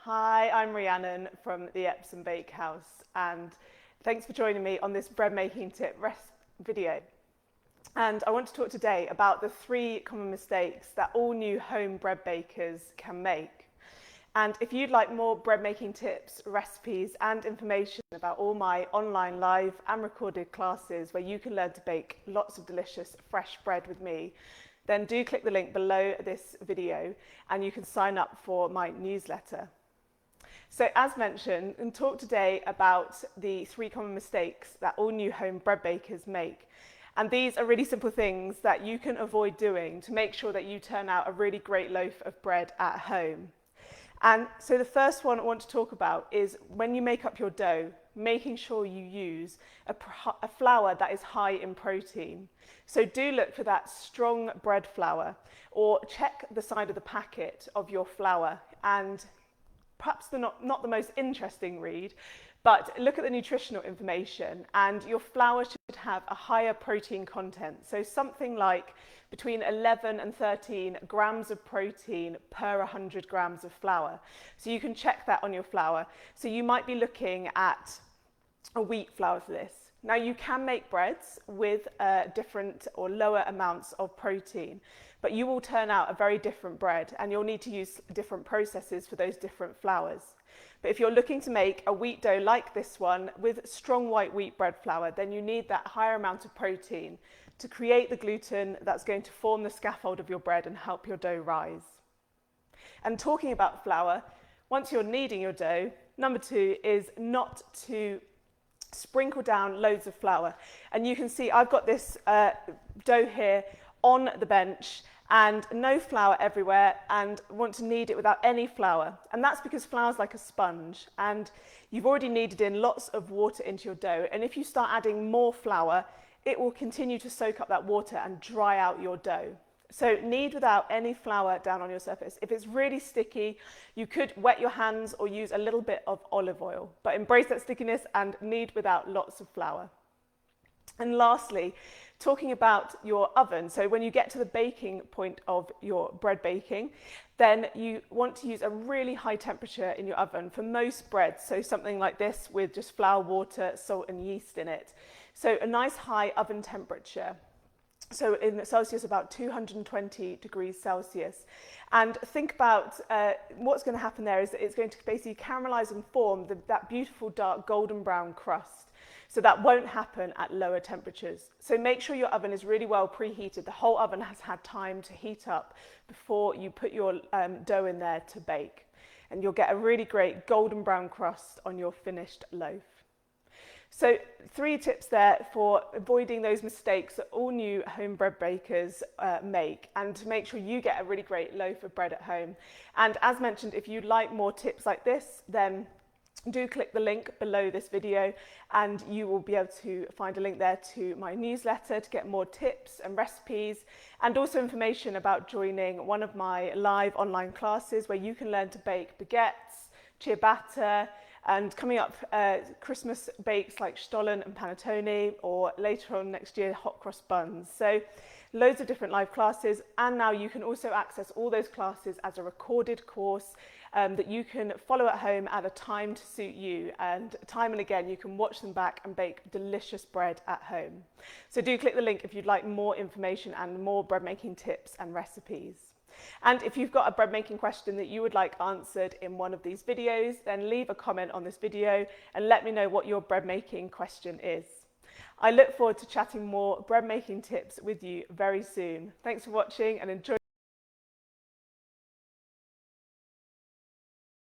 Hi, I'm Rhiannon from the Epsom Bakehouse, and thanks for joining me on this bread making tip video. And I want to talk today about the 3 common mistakes that all new home bread bakers can make. And if you'd like more bread making tips, recipes and information about all my online live and recorded classes where you can learn to bake lots of delicious fresh bread with me, then do click the link below this video and you can sign up for my newsletter. So as mentioned, I'm talk today about the 3 common mistakes that all new home bread bakers make. And these are really simple things that you can avoid doing to make sure that you turn out a really great loaf of bread at home. And so the first one I want to talk about is when you make up your dough, making sure you use a flour that is high in protein. So do look for that strong bread flour, or check the side of the packet of your flour, and perhaps not the most interesting read, but look at the nutritional information, and your flour should have a higher protein content. So something like between 11 and 13 grams of protein per 100 grams of flour. So you can check that on your flour. So you might be looking at a wheat flour for this. Now you can make breads with different or lower amounts of protein, but you will turn out a very different bread, and you'll need to use different processes for those different flours. But if you're looking to make a wheat dough like this one with strong white wheat bread flour, then you need that higher amount of protein to create the gluten that's going to form the scaffold of your bread and help your dough rise. And talking about flour, once you're kneading your dough, number 2 is not to sprinkle down loads of flour. And you can see I've got this dough here on the bench and no flour everywhere, and want to knead it without any flour. And that's because flour is like a sponge, and you've already kneaded in lots of water into your dough, and if you start adding more flour, it will continue to soak up that water and dry out your dough. So knead without any flour down on your surface. If it's really sticky, you could wet your hands or use a little bit of olive oil, but embrace that stickiness and knead without lots of flour. And lastly, talking about your oven. So when you get to the baking point of your bread baking, then you want to use a really high temperature in your oven for most breads. So something like this with just flour, water, salt and yeast in it. So a nice high oven temperature. So in Celsius, about 220 degrees Celsius. And think about what's going to happen there is that it's going to basically caramelize and form that beautiful dark golden brown crust. So that won't happen at lower temperatures. So make sure your oven is really well preheated. The whole oven has had time to heat up before you put your dough in there to bake. And you'll get a really great golden brown crust on your finished loaf. So 3 tips there for avoiding those mistakes that all new home bread bakers make, and to make sure you get a really great loaf of bread at home. And as mentioned, if you'd like more tips like this, then do click the link below this video and you will be able to find a link there to my newsletter to get more tips and recipes, and also information about joining one of my live online classes where you can learn to bake baguettes, ciabatta, and coming up Christmas bakes like stollen and panettone, or later on next year hot cross buns. So loads of different live classes, and now you can also access all those classes as a recorded course that you can follow at home at a time to suit you, and time and again you can watch them back and bake delicious bread at home. So do click the link if you'd like more information and more bread making tips and recipes. And if you've got a bread making question that you would like answered in one of these videos, then leave a comment on this video and let me know what your bread making question is. I look forward to chatting more bread making tips with you very soon. Thanks for watching and enjoy.